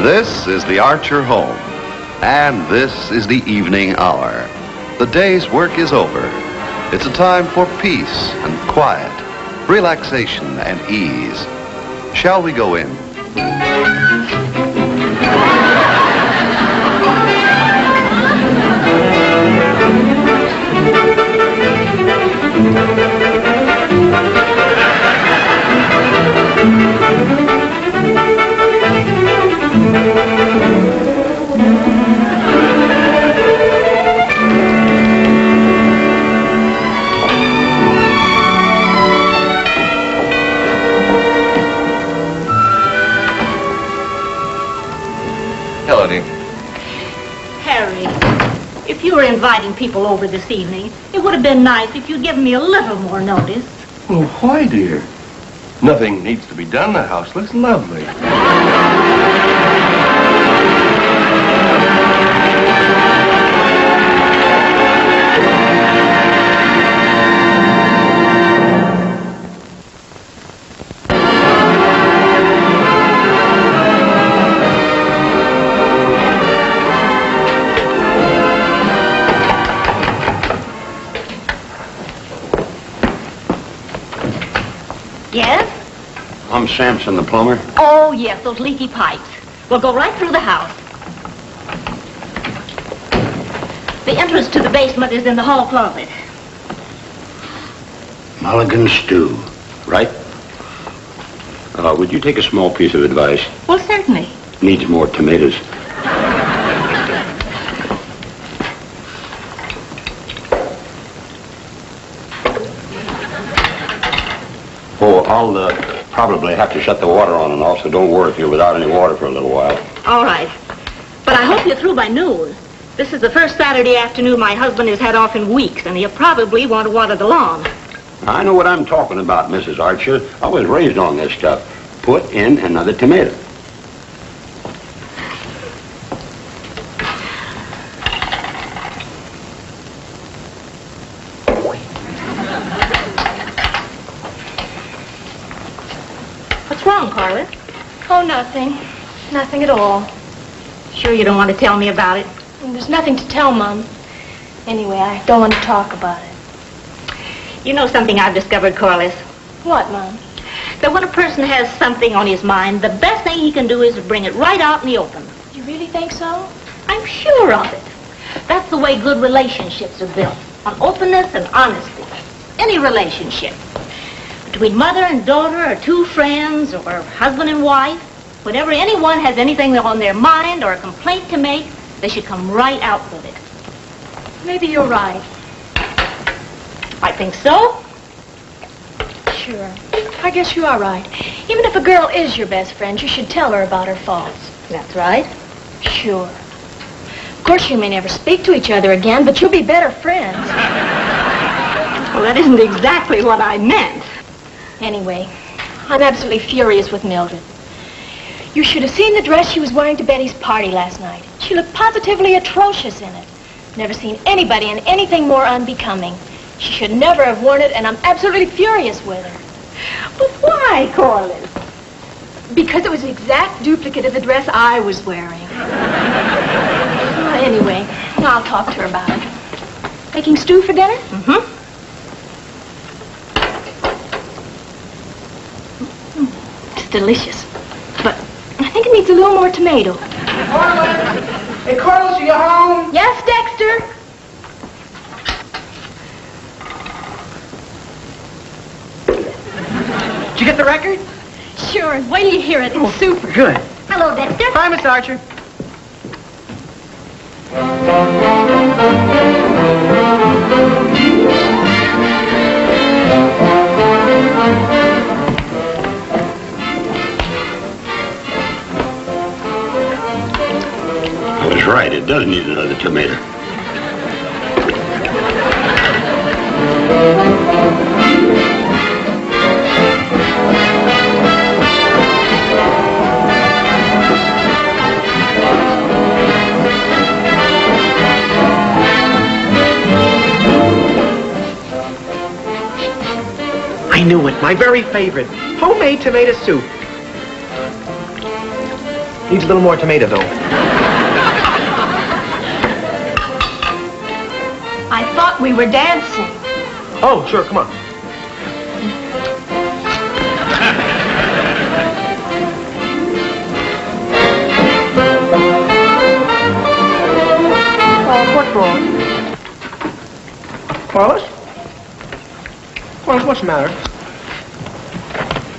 This is the Archer home, and this is the evening hour. The day's work is over. It's a time for peace and quiet, relaxation and ease. Shall we go in? Hello, dear. Harry, if you were inviting people over this evening, it would have been nice if you'd given me a little more notice. Oh, why, dear? Nothing needs to be done. The house looks lovely. Yes? I'm Samson, the plumber. Oh, yes, those leaky pipes. We'll go right through the house. The entrance to the basement is in the hall closet. Mulligan stew, right? Would you take a small piece of advice? Well, certainly. Needs more tomatoes. Oh, I'll probably have to shut the water on and off, so don't worry if you're without any water for a little while. All right. But I hope you're through by noon. This is the first Saturday afternoon my husband has had off in weeks, and he'll probably want to water the lawn. I know what I'm talking about, Mrs. Archer. I was raised on this stuff. Put in another tomato. What's wrong, Corliss? Oh, nothing. Nothing at all. Sure you don't want to tell me about it? There's nothing to tell, Mom. Anyway, I don't want to talk about it. You know something I've discovered, Corliss? What, Mom? That when a person has something on his mind, the best thing he can do is to bring it right out in the open. You really think so? I'm sure of it. That's the way good relationships are built, on openness and honesty. Any relationship. Between mother and daughter, or two friends, or husband and wife, whenever anyone has anything on their mind or a complaint to make, they should come right out with it. Maybe you're right. I think so. Sure. I guess you are right. Even if a girl is your best friend, you should tell her about her faults. That's right. Sure. Of course, you may never speak to each other again, but you'll be better friends. Well, that isn't exactly what I meant. Anyway, I'm absolutely furious with Mildred. You should have seen the dress she was wearing to Betty's party last night. She looked positively atrocious in it. Never seen anybody in anything more unbecoming. She should never have worn it, and I'm absolutely furious with her. But why, Corliss? Because it was an exact duplicate of the dress I was wearing. Anyway, I'll talk to her about it. Making stew for dinner? Mm-hmm. It's delicious. But I think it needs a little more tomato. Corliss! Hey, Corliss, are you home? Yes, Dexter? Did you get the record? Sure. Wait till you hear it. It's super. Good. Hello, Dexter. Hi, Miss Archer. I was right. It does need another tomato. I knew it. My very favorite. Homemade tomato soup. Needs a little more tomato, though. I thought we were dancing. Oh, sure, come on. Oh, what's wrong? Corliss? Corliss, what's the matter?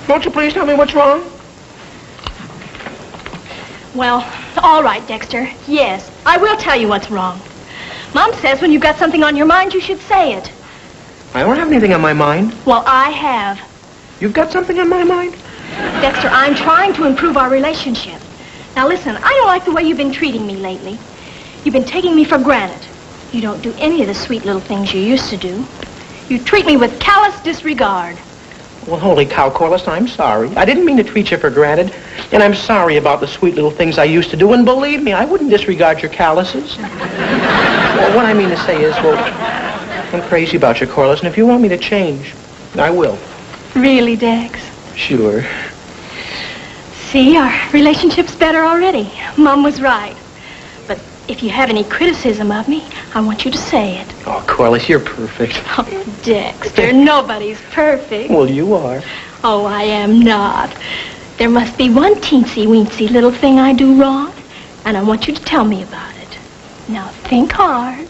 Won't you please tell me what's wrong? Well, all right, Dexter. Yes, I will tell you what's wrong. Mom says when you've got something on your mind, you should say it. I don't have anything on my mind. Well, I have. You've got something on my mind? Dexter, I'm trying to improve our relationship. Now listen, I don't like the way you've been treating me lately. You've been taking me for granted. You don't do any of the sweet little things you used to do. You treat me with callous disregard. Well, holy cow, Corliss, I'm sorry. I didn't mean to treat you for granted. And I'm sorry about the sweet little things I used to do. And believe me, I wouldn't disregard your calluses. Well, what I mean to say is, well, I'm crazy about you, Corliss. And if you want me to change, I will. Really, Dex? Sure. See, our relationship's better already. Mom was right. But if you have any criticism of me, I want you to say it. Oh, Corliss, you're perfect. Oh, Dexter, nobody's perfect. Well, you are. Oh, I am not. There must be one teensy-weensy little thing I do wrong, and I want you to tell me about it. Now, think hard.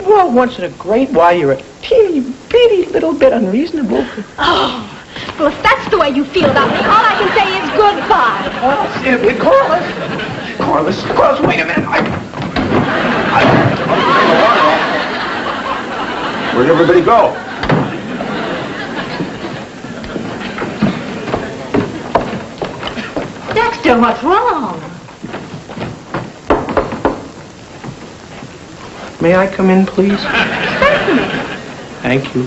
Well, once in a great while, you're a teeny-bitty little bit unreasonable. Oh, well, if that's the way you feel about me, all I can say is goodbye. Corliss, wait a minute. Where'd everybody go? Dexter, what's wrong? May I come in, please? Certainly. Thank you.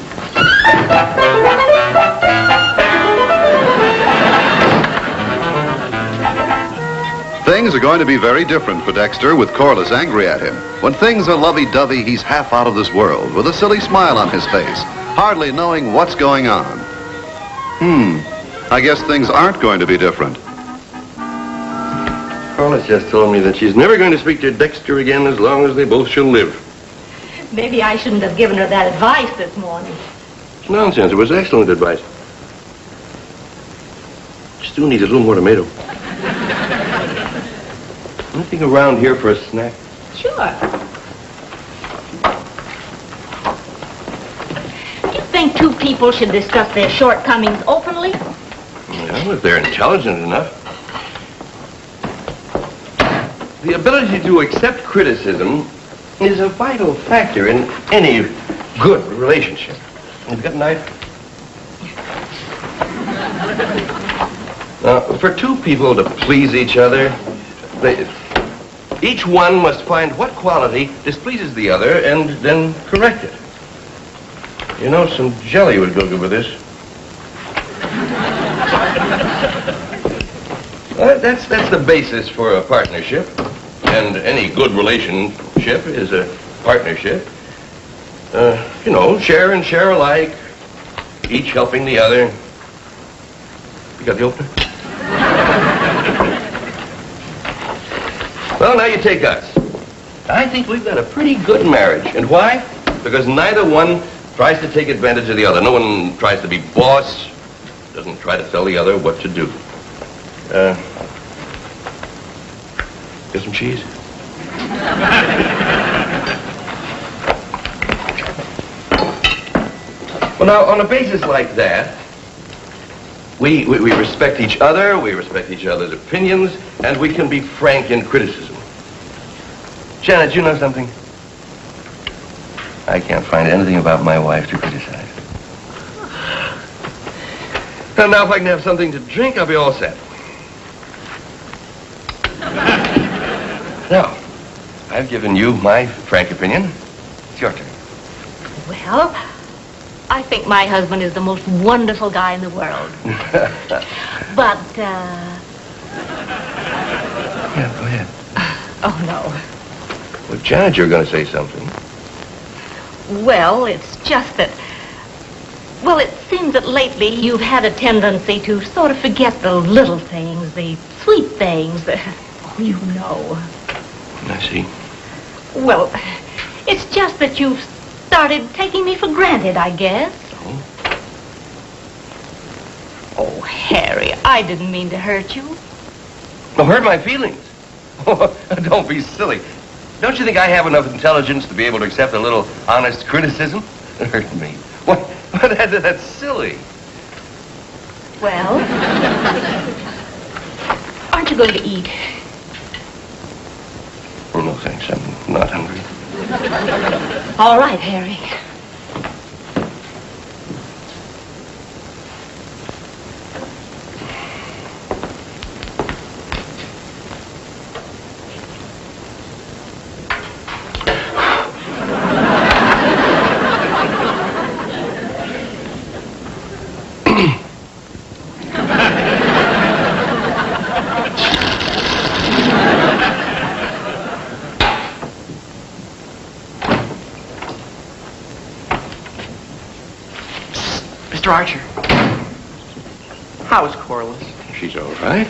Things are going to be very different for Dexter with Corliss angry at him. When things are lovey-dovey, he's half out of this world with a silly smile on his face, hardly knowing what's going on. I guess things aren't going to be different. Corliss just told me that she's never going to speak to Dexter again as long as they both shall live. Maybe I shouldn't have given her that advice this morning. It's nonsense. It was excellent advice. Stu needs a little more tomato. Anything around here for a snack? Sure. Do you think two people should discuss their shortcomings openly? Well, if they're intelligent enough. The ability to accept criticism is a vital factor in any good relationship. Have you got a knife? Now, for two people to please each other, each one must find what quality displeases the other and then correct it. You know, some jelly would go good with this. That's the basis for a partnership. And any good relationship is a partnership. You know, share and share alike, each helping the other. You got the opener? Well, now you take us. I think we've got a pretty good marriage. And why? Because neither one tries to take advantage of the other. No one tries to be boss, doesn't try to tell the other what to do. Get some cheese? Well, now, on a basis like that, we respect each other, we respect each other's opinions, and we can be frank in criticism. Janet, you know something? I can't find anything about my wife to criticize. And now if I can have something to drink, I'll be all set. Now, I've given you my frank opinion. It's your turn. Well, I think my husband is the most wonderful guy in the world. But, Yeah, go ahead. oh, no. Well, Janet, you're going to say something. Well, it's just that, well, it seems that lately you've had a tendency to sort of forget the little things, the sweet things. Oh, you know. I see. Well, it's just that you've started taking me for granted, I guess. Oh? Oh, Harry, I didn't mean to hurt you. Oh, hurt my feelings. Oh, don't be silly. Don't you think I have enough intelligence to be able to accept a little honest criticism? Hurt me. What? That's silly. Well, aren't you going to eat? Oh, no, thanks. I'm not hungry. All right, Harry. Mr. Archer. How's Corliss? She's all right.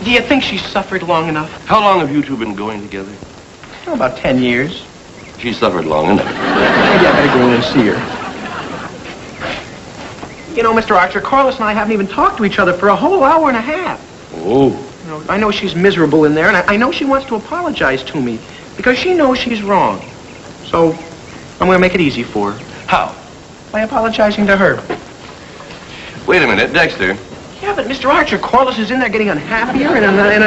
Do you think she's suffered long enough? How long have you two been going together? Oh, about 10 years. She suffered long enough. Maybe I better go in and see her. You know, Mr. Archer, Corliss and I haven't even talked to each other for a whole hour and a half. Oh. You know, I know she's miserable in there, and I know she wants to apologize to me because she knows she's wrong. So I'm going to make it easy for her. How? By apologizing to her. Wait a minute, Dexter. Yeah, but Mr. Archer, Corliss is in there getting unhappier and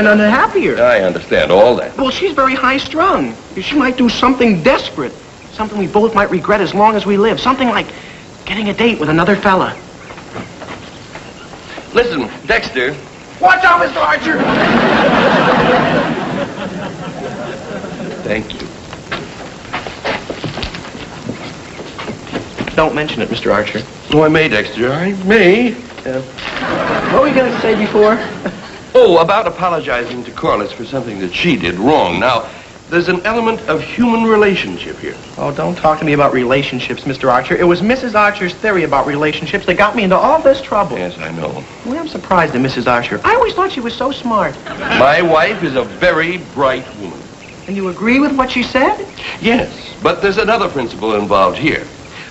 unhappier. I understand all that. Well, she's very high-strung. She might do something desperate. Something we both might regret as long as we live. Something like getting a date with another fella. Listen, Dexter. Watch out, Mr. Archer! Thank you. Don't mention it, Mr. Archer. Oh, I may, Dexter. I may. What were you going to say before? Oh, about apologizing to Corliss for something that she did wrong. Now, there's an element of human relationship here. Oh, don't talk to me about relationships, Mr. Archer. It was Mrs. Archer's theory about relationships that got me into all this trouble. Yes, I know. Well, I'm surprised at Mrs. Archer. I always thought she was so smart. My wife is a very bright woman. And you agree with what she said? Yes, but there's another principle involved here.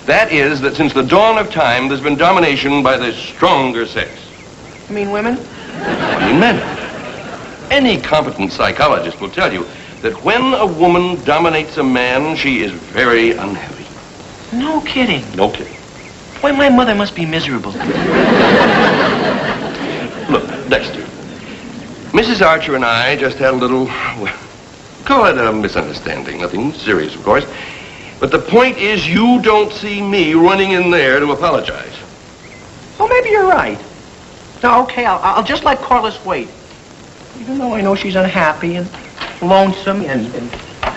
That is that since the dawn of time, there's been domination by the stronger sex. You mean women? I mean men. Any competent psychologist will tell you that when a woman dominates a man, she is very unhappy. No kidding. No kidding. Why, my mother must be miserable. Look, Dexter, Mrs. Archer and I just had a little, well, call it a misunderstanding. Nothing serious, of course. But the point is you don't see me running in there to apologize. Well, maybe you're right. No, okay, I'll just let Corliss wait. Even though I know she's unhappy and lonesome and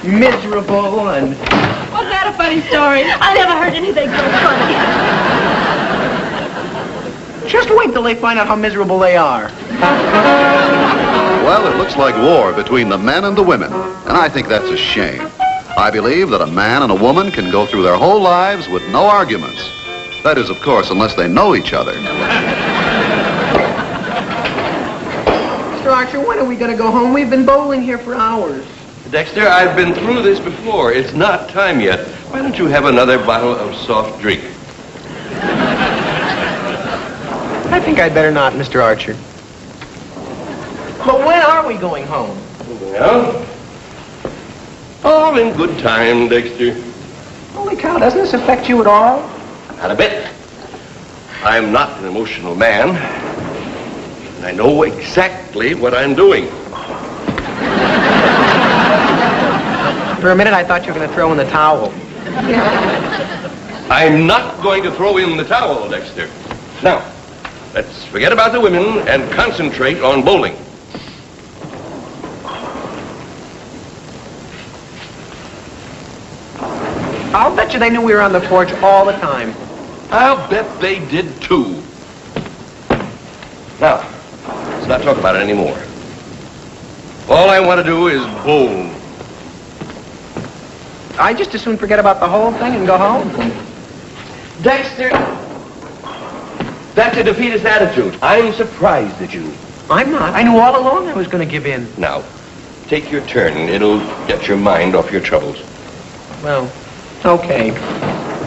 miserable and... Wasn't that a funny story? I never heard anything so funny. Just wait till they find out how miserable they are. Well, it looks like war between the men and the women, and I think that's a shame. I believe that a man and a woman can go through their whole lives with no arguments. That is, of course, unless they know each other. Mr. Archer, when are we going to go home? We've been bowling here for hours. Dexter, I've been through this before. It's not time yet. Why don't you have another bottle of soft drink? I think I'd better not, Mr. Archer. But when are we going home? Well, all in good time, Dexter. Holy cow, doesn't this affect you at all? Not a bit. I'm not an emotional man. And I know exactly what I'm doing. For a minute, I thought you were going to throw in the towel. I'm not going to throw in the towel, Dexter. Now, let's forget about the women and concentrate on bowling. I'll bet you they knew we were on the porch all the time. I'll bet they did too. Now, let's not talk about it anymore. All I want to do is bowl. I just as soon forget about the whole thing and go home. Dexter, that's a defeatist attitude. I'm surprised at you. I'm not. I knew all along I was going to give in. Now, take your turn. It'll get your mind off your troubles. Well, okay.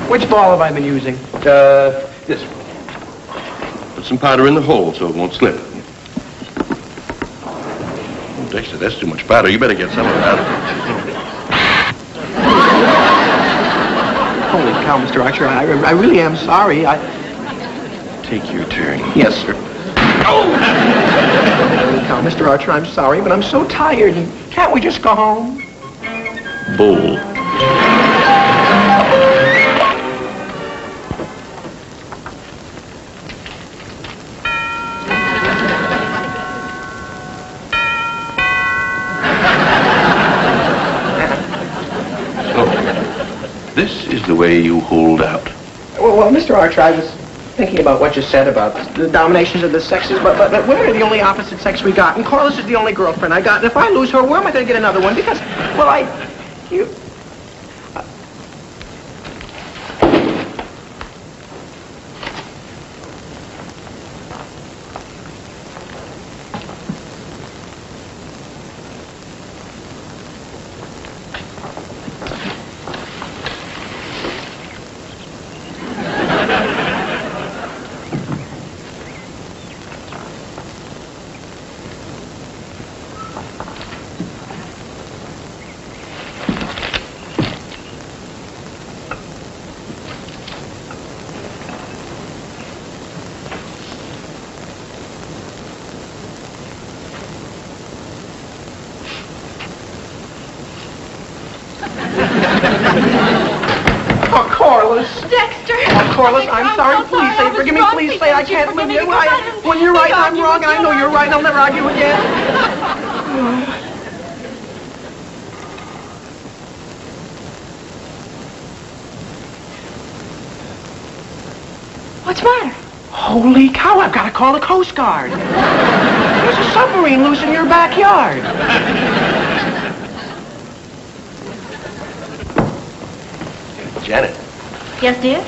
Which ball have I been using? This one. Put some powder in the hole so it won't slip. Oh, Dexter, that's too much powder. You better get some of it out. Holy cow, Mr. Archer, I really am sorry. Take your turn. Yes, sir. Oh! Holy cow, Mr. Archer, I'm sorry, but I'm so tired. Can't we just go home? Bull. This is the way you hold out. Well, Mr. Archer, I was thinking about what you said about the dominations of the sexes, but women are the only opposite sex we got, and Corliss is the only girlfriend I got, and if I lose her, where am I going to get another one? Because, well, Corliss. Dexter! Oh, Corliss, I'm sorry. so Please say, forgive me. Please say I can't live here. When you're right, I'm wrong. I know you're right. I'll never argue again. What's the matter? Holy cow, I've got to call the Coast Guard. There's a submarine loose in your backyard. Janet. Yes, dear?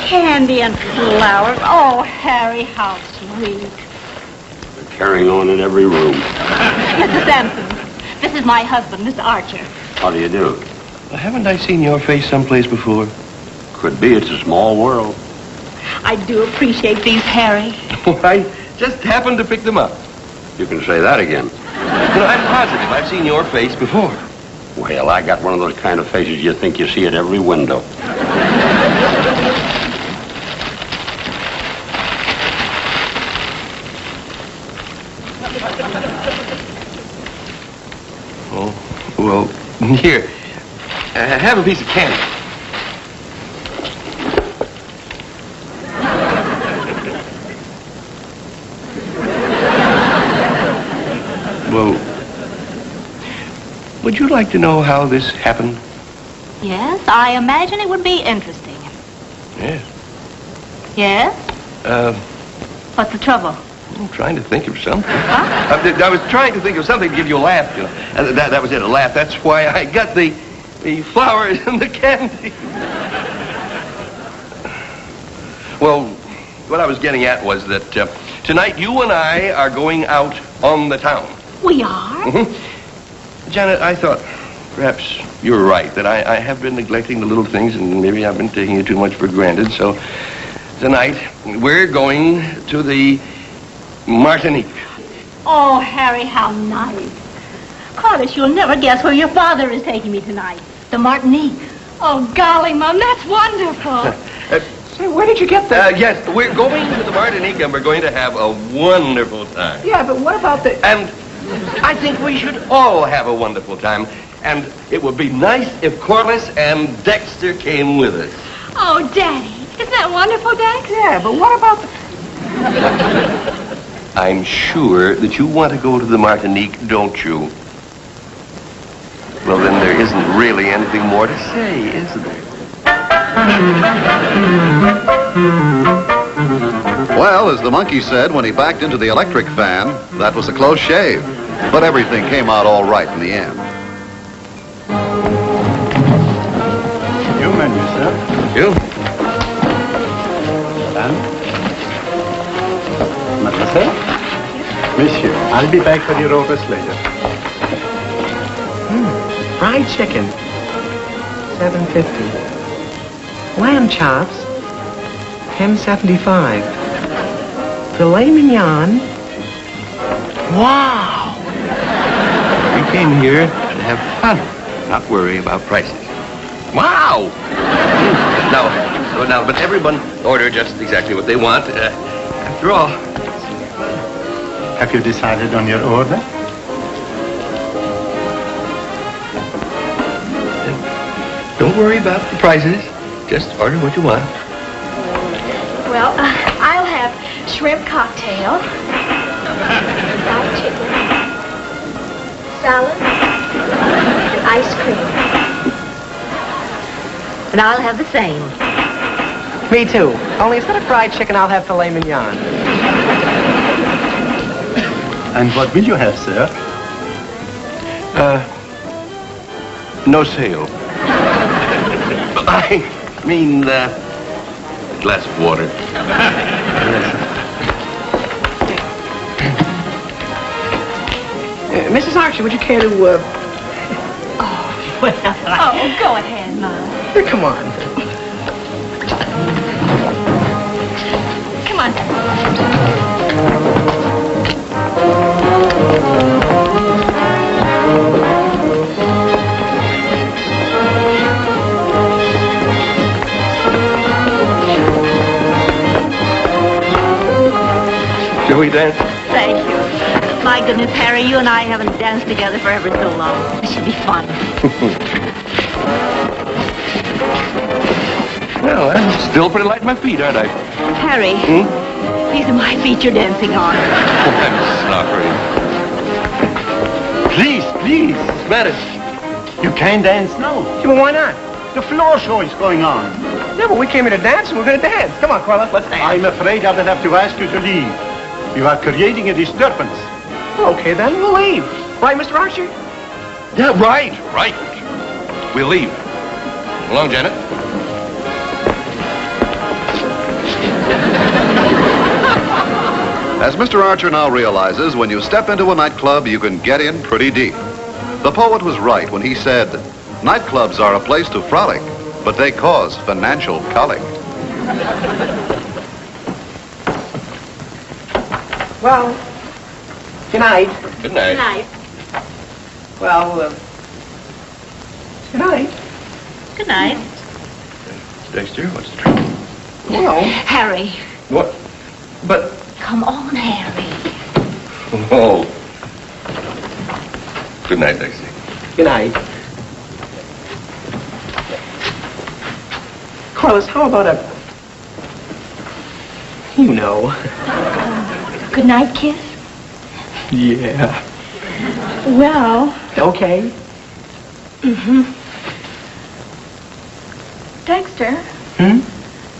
Candy and flowers. Oh, Harry, how sweet. They're carrying on in every room. Mr. Sampson, this is my husband, Mr. Archer. How do you do? Haven't I seen your face someplace before? Could be. It's a small world. I do appreciate these, Harry. Well, I just happened to pick them up. You can say that again. You know, I'm positive I've seen your face before. Well, I got one of those kind of faces you think you see at every window. Oh, well, here. Have a piece of candy. Well, would you like to know how this happened? Yes, I imagine it would be interesting. Yes. Yes? What's the trouble? I'm trying to think of something. Huh? I was trying to think of something to give you a laugh, you know. That was it, a laugh. That's why I got the flowers and the candy. Well, what I was getting at was that tonight you and I are going out on the town. We are? Mm-hmm. Janet, I thought perhaps you're right, that I have been neglecting the little things and maybe I've been taking it too much for granted. So tonight we're going to the Martinique. Oh, Harry, how nice. Corliss, you'll never guess where your father is taking me tonight. The Martinique. Oh, golly, Mom, that's wonderful. Say, where did you get that? Yes, we're going to the Martinique and we're going to have a wonderful time. Yeah, but what about the... And I think we should all have a wonderful time. And it would be nice if Corliss and Dexter came with us. Oh, Daddy, isn't that wonderful, Dex? Yeah, but what about the... I'm sure that you want to go to the Martinique, don't you? Well, then there isn't really anything more to say, is there? Well, as the monkey said when he backed into the electric fan, that was a close shave. But everything came out all right in the end. Your menu, sir. You? And? Mademoiselle? Monsieur, I'll be back for your orders later. Fried chicken, $7.50. Lamb chops, $10.75. Filet mignon. Wow! We came here to have fun, not worry about prices. Wow! Now, but everyone order just exactly what they want. After all, Have you decided on your order? don't worry about the prices. Just order what you want. Well, I'll have shrimp cocktail, fried chicken, salad, and ice cream. And I'll have the same. Me too. Only instead of fried chicken, I'll have filet mignon. And what will you have, sir? No sale. I mean, a glass of water. Mrs. Archer, would you care to, Oh, go ahead, Mom. come on. Come on. Shall we dance? Thank you. My goodness, Harry, you and I haven't danced together for ever so long. This should be fun. Well, I'm still pretty light on my feet, aren't I? Harry, these are my feet you're dancing on. I'm sorry. Please, please. What's the matter? You can't dance now. Yeah, well, why not? The floor show is going on. Yeah, but we came here to dance, and we're going to dance. Come on, Corliss, let's dance. I'm afraid I will have to ask you to leave. You are creating a disturbance. Okay, then we'll leave. Right, Mr. Archer? Yeah, right. We'll leave. Along, Janet. As Mr. Archer now realizes, when you step into a nightclub, you can get in pretty deep. The poet was right when he said, nightclubs are a place to frolic, but they cause financial colic. Well, good night. Good night. Good night. Well, good night. Good night. Dexter, what's the trouble? Well, Harry, What? But... come on, Harry. Oh. Good night, Dexter. good night. Corliss, how about a... you know. Good night, kiss. Yeah. Well, Okay. Dexter,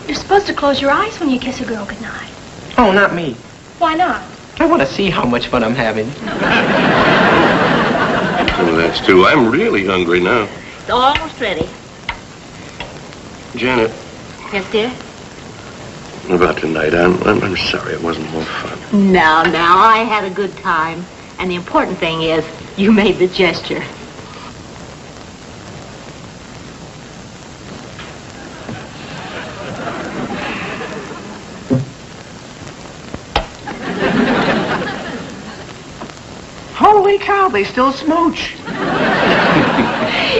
you're supposed to close your eyes when you kiss a girl goodnight. Oh, not me. Why not? I want to see how much fun I'm having. Oh, that's true. I'm really hungry now. It's almost ready. Janet, Yes, dear? about tonight, I'm sorry it wasn't more fun. Now, I had a good time. And the important thing is, you made the gesture. Holy cow, they still smooch.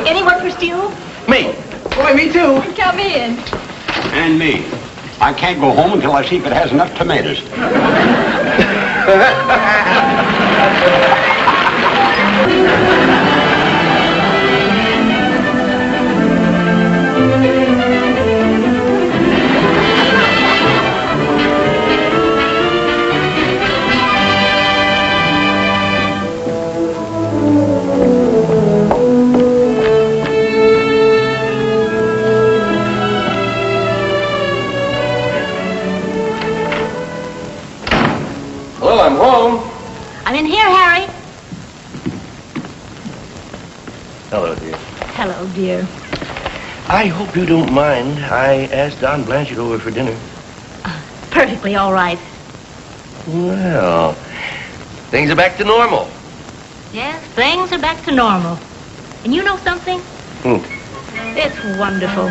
Anyone for Stu? Me. Boy, me too. Come in. And me. I can't go home until I see if it has enough tomatoes. Well, I'm home. I'm in here, Harry. Hello, dear. Hello, dear. I hope you don't mind. I asked Don Blanchard over for dinner. Perfectly all right. Well, Things are back to normal. Yes, things are back to normal. And you know something? It's wonderful.